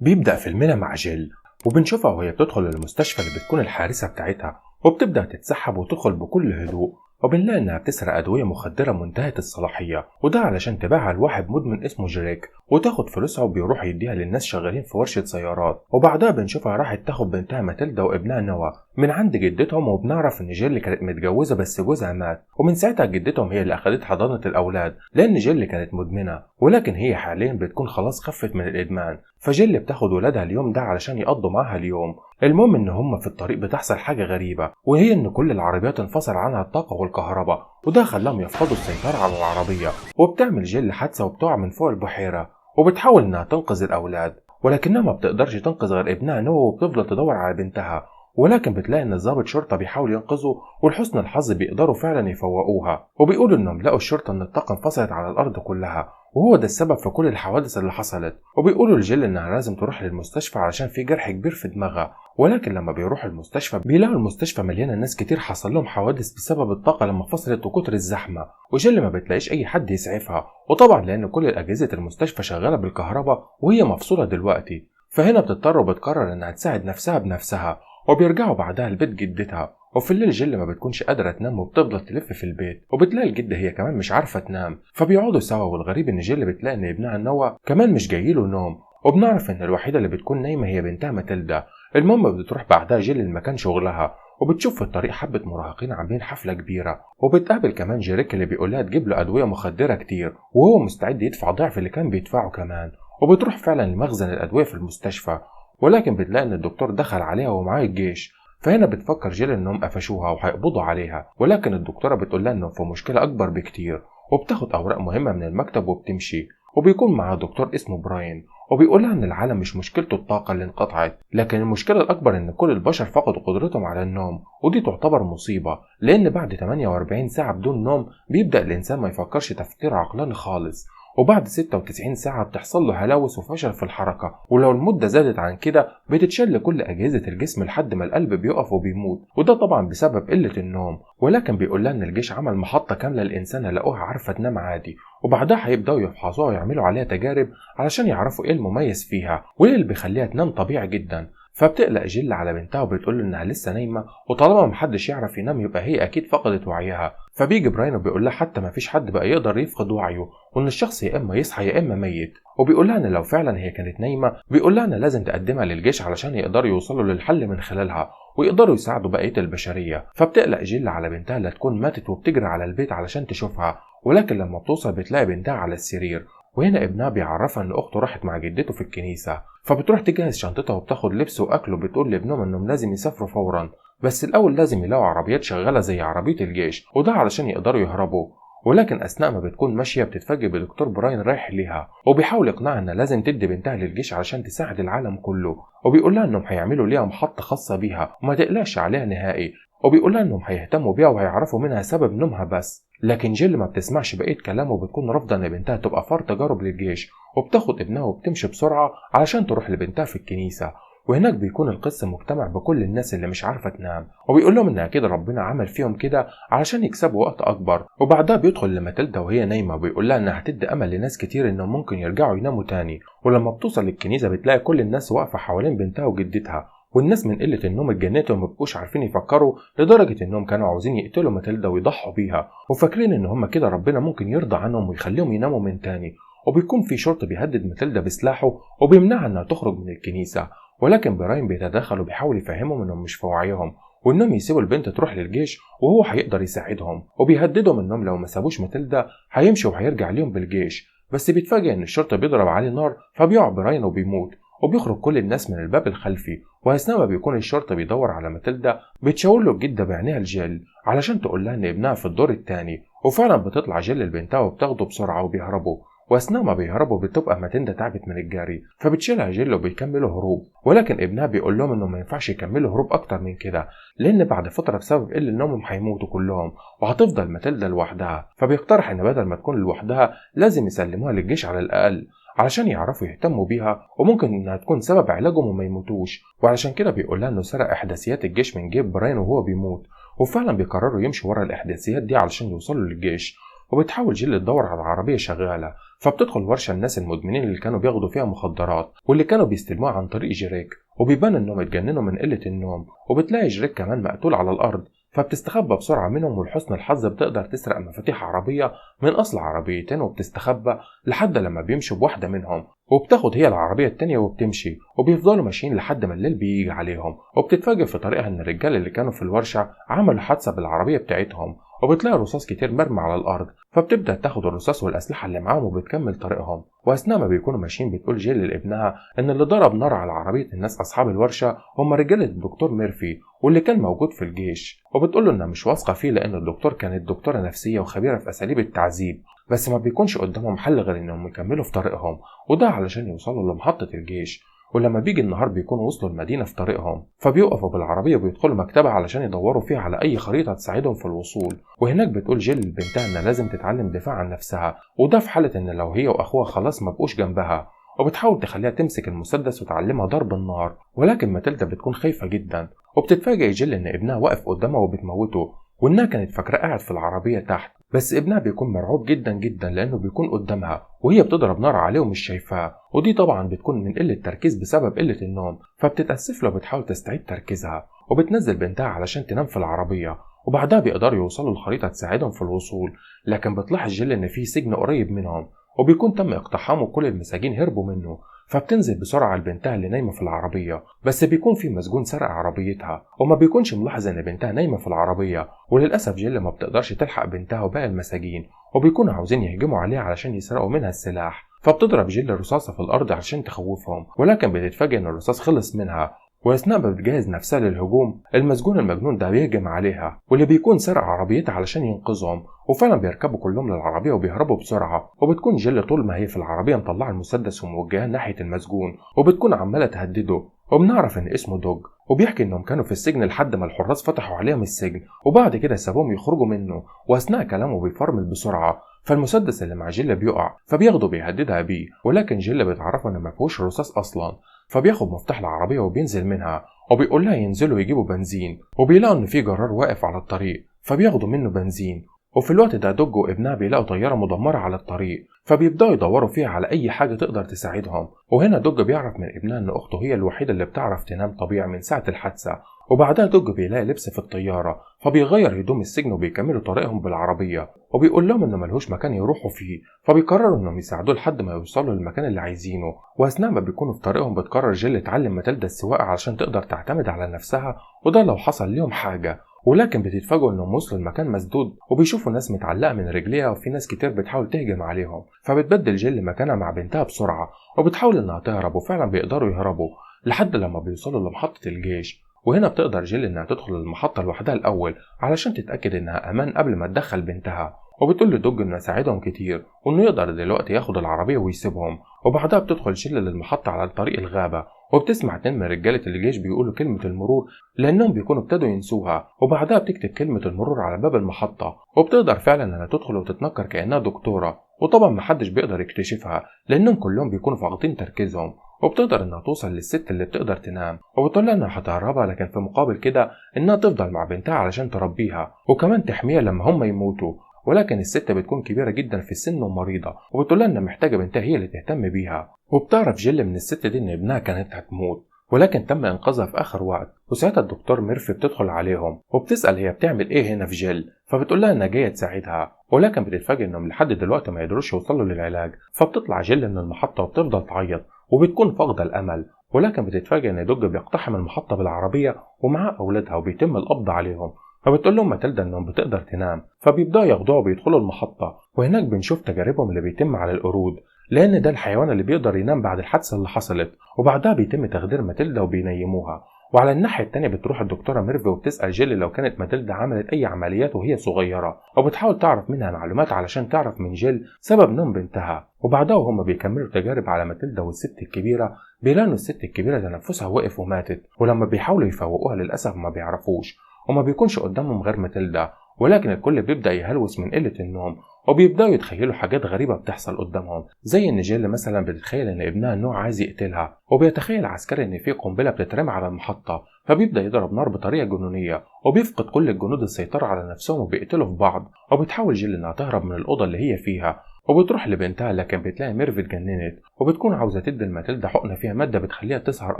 بيبدأ فيلمنا مع جيل، وبنشوفها وهي بتدخل المستشفى اللي بتكون الحارسة بتاعتها، وبتبدأ تتسحب وتدخل بكل هدوء، وبنلاقي إنها بتسرق أدوية مخدرة منتهية الصلاحية، وده علشان تبيعها لواحد مدمن اسمه جريك وتاخد فلوسها، وبيروح يديها للناس شغالين في ورشة سيارات. وبعدها بنشوفها راحت تاخد بنتها ماتيلدا وابنها نوا من عند جدتهم، وبنعرف إن جيل كانت متجوزة بس جوزها مات، ومن ساعتها جدتهم هي اللي أخدت حضانة الأولاد لأن جيل كانت مدمنة، ولكن هي حاليا بتكون خلاص خفت من الإدمان. فجيل بتاخد ولادها اليوم ده علشان يقضوا معاها اليوم. المهم ان هم في الطريق بتحصل حاجة غريبة، وهي ان كل العربيات انفصل عنها الطاقة والكهرباء، وده خلاهم يفقدوا السيطرة على العربية. وبتعمل جيل حادثة وبتقع من فوق البحيرة، وبتحاول انها تنقذ الاولاد، ولكنها ما بتقدرش تنقذ غير ابنها نو، وبتفضل تدور على بنتها. ولكن بتلاقي ان ضابط شرطة بيحاول ينقذه، ولحسن الحظ بيقدروا فعلا يفوقوها، وبيقولوا انهم لقوا الشرطة ان الطاقة انفصلت على الارض كلها، وهو ده السبب في كل الحوادث اللي حصلت. وبيقولوا لجيل انها لازم تروح للمستشفى علشان في جرح كبير في دماغها. ولكن لما بيروح المستشفى بيلاقوا المستشفى مليانه ناس كتير حصل لهم حوادث بسبب الطاقه لما فصلت وكتر الزحمه، وجيل ما بتلاقيش اي حد يسعفها، وطبعا لان كل اجهزه المستشفى شغاله بالكهرباء وهي مفصوله دلوقتي. فهنا بتضطر وبتقرر انها تساعد نفسها بنفسها، وبيرجعوا بعدها لبيت جدتها. وفي الليل جيل ما بتكونش قادرة تنام وبتفضل تلف في البيت، وبتلاقي الجدة هي كمان مش عارفة تنام، فبيقعدوا سوا. والغريب ان جيل بتلاقي ان ابنها نوا كمان مش جايله نوم، وبنعرف ان الوحيدة اللي بتكون نايمة هي بنتها ماتيلدا. المهم بتروح بعدها جيل المكان شغلها، وبتشوف في الطريق حبة مراهقين عاملين حفلة كبيرة، وبتقابل كمان جيريك اللي بيقولها تجيب له أدوية مخدرة كتير، وهو مستعد يدفع ضعف اللي كان بيدفعه كمان. وبتروح فعلا لمخزن الأدوية في المستشفى، ولكن بتلاقي ان الدكتور دخل عليها ومعاه الجيش. فهنا بتفكر جيل انهم قفشوها وهيقبضوا عليها، ولكن الدكتوره بتقول لها انهم في مشكله اكبر بكتير، وبتاخد اوراق مهمه من المكتب وبتمشي. وبيكون معاها دكتور اسمه براين، وبيقول لها ان العالم مش مشكلته الطاقه اللي انقطعت، لكن المشكله الاكبر ان كل البشر فقدوا قدرتهم على النوم، ودي تعتبر مصيبه، لان بعد 48 ساعه بدون نوم بيبدا الانسان ما يفكرش تفكير عقلاني خالص، وبعد 96 ساعة بتحصل له هلاوس وفشل في الحركة، ولو المدة زادت عن كده بتتشل كل أجهزة الجسم لحد ما القلب بيقف وبيموت، وده طبعا بسبب قلة النوم. ولكن بيقول لها إن الجيش عمل محطة كاملة للإنسان لقوها عارفة تنام عادي، وبعدها هيبدأوا يفحصوها ويعملوا عليها تجارب علشان يعرفوا إيه المميز فيها وإيه اللي بيخليها تنام طبيعي جدا. فبتقلق جيل على بنتها وبتقول له انها لسه نايمه، وطالما محدش يعرف ينام يبقى هي اكيد فقدت وعيها. فبيجي براين وبيقول لها حتى مفيش حد بقى يقدر يفقد وعيه، وان الشخص يا اما يصحى يا اما ميت. وبيقول لها ان لو فعلا هي كانت نايمه بيقول لها ان لازم تقدمها للجيش علشان يقدروا يوصلوا للحل من خلالها ويقدروا يساعدوا بقيه البشريه. فبتقلق جيل على بنتها لا تكون ماتت، وبتجري على البيت علشان تشوفها، ولكن لما بتوصل بتلاقي بنتها على السرير. وهنا ابنها بيعرفها ان اخته راحت مع جدته في الكنيسه، فبتروح تجهز شنطتها وبتاخد لبس واكل، وبتقول لابنهم انهم لازم يسافروا فورا، بس الاول لازم يلاقوا عربيات شغاله زي عربيه الجيش، وده علشان يقدروا يهربوا. ولكن اثناء ما بتكون ماشيه بتتفاجئ بدكتور براين رايح ليها، وبيحاول يقنعها ان لازم تدي بنتها للجيش علشان تساعد العالم كله، وبيقول لها انهم هيعملوا ليها محطه خاصه بيها وما تقلقش عليها نهائي، وبيقول لها انهم هيهتموا بيها وهيعرفوا منها سبب نومها بس. لكن جيل ما بتسمعش بقيه كلامه، وبتكون رافضه ان بنتها تبقى فار تجارب للجيش، وبتاخد ابنها وبتمشي بسرعه علشان تروح لبنتها في الكنيسه. وهناك بيكون القس مجتمع بكل الناس اللي مش عارفه تنام، وبيقول لهم ان اكيد ربنا عمل فيهم كده علشان يكسبوا وقت اكبر. وبعدها بيدخل لماتيلدا وهي نايمه، وبيقول لها انها هتدي امل لناس كتير انهم ممكن يرجعوا يناموا تاني. ولما بتوصل للكنيسه بتلاقي كل الناس واقفه حوالين بنتها وجدتها، والناس من قله النوم اتجنتوا ومبقوش عارفين يفكروا، لدرجه انهم كانوا عاوزين يقتلوا ماتيلدا ويضحوا بيها، وفاكرين ان هم كده ربنا ممكن يرضى عنهم ويخليهم يناموا من تاني. وبيكون في شرطي بيهدد ماتيلدا بسلاحه وبيمنعها انها تخرج من الكنيسه، ولكن براين بيتدخل وبيحاول يفهمهم انهم مش في وعيهم، وانهم يسيبوا البنت تروح للجيش وهو هيقدر يساعدهم، وبيهددهم انهم لو ما سابوش ماتيلدا هيمشي وهيرجع ليهم بالجيش. بس بيتفاجئ ان الشرطه بيضرب عليه نار فبيقع براين وبيموت، وبيخرج كل الناس من الباب الخلفي. واثناء ما بيكون الشرطه بيدور على ماتيلدا بتشاور له الجده بعينيها الجيل علشان تقول لها ان ابنها في الدور الثاني، وفعلا بتطلع جيل لبنتها وبتاخده بسرعه وبيهربوا. واثناء ما بيهربوا بتبقى ماتيلدا تعبت من الجري، فبتشيلها جيل وبيكملوا هروب. ولكن ابنها بيقول لهم انه ما ينفعش يكملوا هروب اكتر من كده، لان بعد فتره بسبب قله نومهم هيموتوا كلهم وهتفضل ماتيلدا لوحدها. فبيقترح ان بدل ما تكون لوحدها لازم يسلموها للجيش على الاقل علشان يعرفوا يهتموا بيها، وممكن انها تكون سبب علاجهم وما يموتوش. وعلشان كده بيقول لها انه سرق احداثيات الجيش من جيب براين وهو بيموت، وفعلا بيقرروا يمشوا ورا الاحداثيات دي علشان يوصلوا للجيش. وبتحاول جيل تدور على العربية شغالة. فبتدخل ورشة الناس المدمنين اللي كانوا بياخدوا فيها مخدرات واللي كانوا بيستلموها عن طريق جريك، وبيبان انهم اتجننوا من قلة النوم. وبتلاقي جريك كمان مقتول على الارض، فبتستخبى بسرعة منهم، ولحسن الحظ بتقدر تسرق مفاتيح عربية من أصل عربيتين وبتستخبى لحد لما بيمشوا بواحدة منهم، وبتاخد هي العربية التانية وبتمشي. وبيفضلوا ماشيين لحد ما الليل بيجي عليهم، وبتتفاجئ في طريقها إن الرجال اللي كانوا في الورشة عملوا حادثة بالعربية بتاعتهم، وبتلاقي رصاص كتير مرمي على الأرض. فبتبدأ تاخد الرصاص والأسلحة اللي معاهم وبتكمل طريقهم. وأثناء ما بيكونوا ماشيين بتقول جيل لابنها إن اللي ضرب نار على عربية الناس أصحاب الورشة هم رجالة الدكتور ميرفي واللي كان موجود في الجيش. وبتقول له إنها مش واثقة فيه لأن الدكتور كانت دكتورة نفسية وخبيرة في أساليب التعذيب، بس ما بيكونش قدامهم حل غير إنهم يكملوا في طريقهم، وده علشان يوصلوا لمحطة الجيش. ولما بيجي النهار بيكونوا وصلوا المدينة في طريقهم، فبيوقفوا بالعربية وبيدخلوا مكتبة علشان يدوروا فيها على أي خريطة تساعدهم في الوصول. وهناك بتقول جيل لبنتها إنها لازم تتعلم دفاع عن نفسها، وده في حالة إن لو هي وأخوها خلاص ما بقوش جنبها. وبتحاول تخليها تمسك المسدس وتعلمها ضرب النار، ولكن ماتيلدا بتكون خايفة جدا. وبتتفاجئ جيل إن ابنها واقف قدامها وبتموته، وإنها كانت فاكرة قاعد في العربية تحت، بس ابنها بيكون مرعوب جدا جدا لأنه بيكون قدامها وهي بتضرب نار عليه ومش شايفاه. ودي طبعا بتكون من قلة تركيز بسبب قلة النوم، فبتتأسف له وبتحاول تستعيد تركيزها، وبتنزل بنتها علشان تنام في العربية. وبعدها بيقدروا يوصلوا لخريطة تساعدهم في الوصول، لكن بتلاحظ جيل إن في سجن قريب منهم وبيكون تم اقتحامه وكل المساجين هربوا منه. فبتنزل بسرعة لبنتها اللي نايمة في العربية، بس بيكون في مسجون سرق عربيتها وما بيكونش ملاحظ ان بنتها نايمة في العربية. وللأسف جيل ما بتقدرش تلحق بنتها وباقي المساجين، وبيكونوا عاوزين يهجموا عليها علشان يسرقوا منها السلاح. فبتضرب جيل رصاصة في الأرض عشان تخوفهم، ولكن بتتفاجئ ان الرصاص خلص منها. واثناء ما بتجهز نفسها للهجوم، المسجون المجنون ده بيهجم عليها واللي بيكون سرق عربيتها علشان ينقذهم. وفعلا بيركبوا كلهم للعربيه وبيهربوا بسرعه. وبتكون جيل طول ما هي في العربيه مطلعه المسدس وموجهاه ناحيه المسجون، وبتكون عماله تهدده. وبنعرف ان اسمه دوج، وبيحكي انهم كانوا في السجن لحد ما الحراس فتحوا عليهم السجن، وبعد كده سابوهم يخرجوا منه. واثناء كلامه بيفرمل بسرعه، فالمسدس اللي مع جيل بيقع، فبياخده بيهددها بيه، ولكن جيل بتعرفه ان ما فيهوش رصاص اصلا. فبياخد مفتاح العربيه وبينزل منها، وبيقول لها ينزلوا يجيبوا بنزين، وبيلاقوا ان في جرار واقف على الطريق، فبياخدوا منه بنزين. وفي الوقت ده دوج وابنها بيلاقوا طياره مدمره على الطريق، فبيبداوا يدوروا فيها على اي حاجه تقدر تساعدهم. وهنا دوج بيعرف من ابنها ان اخته هي الوحيده اللي بتعرف تنام طبيعي من ساعه الحادثه. وبعدها دوج بيلاقي لبس في الطياره، فبيغير هدوم السجن وبيكملوا طريقهم بالعربيه. وبيقول لهم انه ملهوش مكان يروحوا فيه، فبيقرروا انهم يساعدوه لحد ما يوصلوا للمكان اللي عايزينه. واثناء ما بيكونوا في طريقهم بتقرر جيل تعلم ماتيلدا السواقه علشان تقدر تعتمد على نفسها، وده لو حصل ليهم حاجه. ولكن بتتفاجئوا انهم وصلوا المكان مسدود، وبيشوفوا ناس متعلقه من رجليها وفي ناس كتير بتحاول تهجم عليهم. فبتبدل جيل مكانها مع بنتها بسرعه، وبتحاول انها تهرب، وفعلا بيقدروا يهربوا لحد لما بيوصلوا لمحطه الجيش. وهنا بتقدر جيل انها تدخل المحطه لوحدها الاول علشان تتاكد انها امان قبل ما تدخل بنتها. وبتقول لدوج انه ساعدهم كتير وانه يقدر دلوقتي ياخد العربيه ويسيبهم. وبعدها بتدخل جيل للمحطه على طريق الغابه، وبتسمع 2 من رجاله الجيش بيقولوا كلمه المرور لانهم بيكونوا ابتدوا ينسوها. وبعدها بتكتب كلمه المرور على باب المحطه، وبتقدر فعلا انها تدخل وتتنكر كانها دكتوره. وطبعا محدش بيقدر يكتشفها لانهم كلهم بيكونوا فاقدين تركيزهم. وبتقدر انها توصل للست اللي بتقدر تنام، وبتقول لها انها هتهربها، لكن في مقابل كده انها تفضل مع بنتها علشان تربيها وكمان تحميها لما هم يموتوا. ولكن الست بتكون كبيرة جدا في السن ومريضة، وبتقول لها انها محتاجة بنتها هي اللي تهتم بيها. وبتعرف جيل من الست دي ان ابنها كانت هتموت، ولكن تم انقاذها في اخر وقت. وساعتها الدكتور ميرفي بتدخل عليهم وبتسأل هي بتعمل ايه هنا في جيل، فبتقول لها انها جاية تساعدها. ولكن بتتفاجئ انهم لحد دلوقتي ما يقدروش يوصلوا للعلاج. فبتطلع جيل من المحطة وبتفضل تعيط وبتكون فاقدة الامل. ولكن بتتفاجئ ان دوج بيقتحم المحطة بالعربية ومعاه اولادها وبيتم القبض عليهم. فبتقول لهم ماتيلدا انهم بتقدر تنام، فبيبداوا ياخدوها وبيدخلوا المحطة. وهناك بنشوف تجاربهم اللي بيتم على القرود، لان ده الحيوان اللي بيقدر ينام بعد الحادثة اللي حصلت. وبعدها بيتم تخدير ماتيلدا وبينيموها. وعلى الناحية التانية بتروح الدكتورة ميرفي وبتسأل جيل لو كانت ماتيلدا عملت أي عمليات وهي صغيرة، وبتحاول تعرف منها معلومات علشان تعرف من جيل سبب نوم بنتها. وبعدها وهم بيكملوا تجارب على ماتيلدا والست الكبيرة، بيلاقوا الست الكبيرة تنفسها وقف وماتت. ولما بيحاولوا يفوقوها للأسف ما بيعرفوش، وما بيكونش قدامهم غير ماتيلدا. ولكن الكل بيبدأ يهلوس من قلة النوم، وبيبدأوا يتخيلوا حاجات غريبة بتحصل قدامهم، زي إن جيل مثلا بتتخيل إن ابنها نوع عايز يقتلها، وبيتخيل عسكري إن في قنبلة بتترمي على المحطة فبيبدأ يضرب نار بطريقة جنونية، وبيفقد كل الجنود السيطرة على نفسهم وبيقتلوا في بعض. وبتحاول جيل إنها تهرب من الأوضة اللي هي فيها وبتروح لبنتها، لكن بتلاقي ميرف اتجننت وبتكون عاوزة تدي لماتيلدا حقنة فيها مادة بتخليها تسهر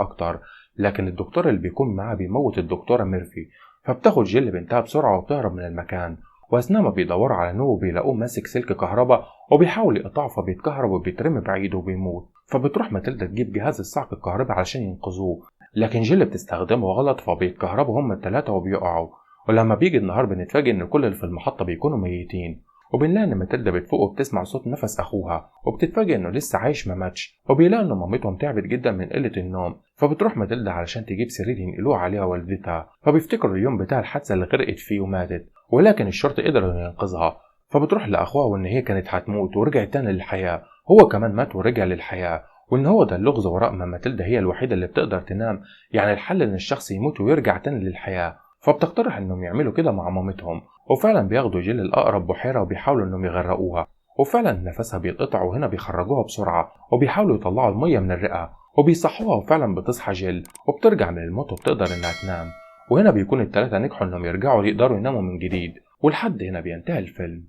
أكتر، لكن الدكتور اللي بيكون معاها بيموت الدكتورة ميرفي. فبتاخد جيل بنتها بسرعة وبتهرب من المكان، وأثناء ما بيدوروا على نو بيلاقوه ماسك سلك كهرباء وبيحاول يقطعه فبيتكهرب وبيترمي بعيد وبيموت. فبتروح ماتيلدا تجيب جهاز الصعق الكهربي علشان ينقذوه، لكن جيل بتستخدمه غلط فبيتكهربوا هما التلاتة وبيقعوا. ولما بيجي النهار بنتفاجئ إن كل اللي في المحطة بيكونوا ميتين، وبنلاقي إن ماتيلدا بتفوق وبتسمع صوت نفس أخوها وبتتفاجئ إنه لسه عايش ما ماتش، وبيلاقي إن مامتهم تعبت جدا من قلة النوم. فبتروح ماتيلدا علشان تجيب سرير ينقلوه عليها والدتها، فبيفتكروا اليوم بتاع الحادثة اللي غرقت فيه وماتت، ولكن الشرطة قدر إنه ينقذها. فبتروح لأخوها وإن هي كانت هتموت ورجعت تاني للحياة، هو كمان مات ورجع للحياة، وإن هو ده اللغز وراء ما ماتيلدا هي الوحيدة اللي بتقدر تنام، يعني الحل إن الشخص يموت ويرجع تاني للحياة. فبتقترح إنهم يعملوا كده مع مامتهم، وفعلا بياخدوا جيل الأقرب بحيرة وبيحاولوا إنهم يغرقوها، وفعلا نفسها بيتقطع وهنا بيخرجوها بسرعة وبيحاولوا يطلعوا المية من الرئة وبيصحوها، وفعلا بتصحى جيل وبترجع من الموت وبتقدر إنها تنام. وهنا بيكون التلاتة نجحوا إنهم يرجعوا يقدروا يناموا من جديد، ولحد هنا بينتهي الفيلم.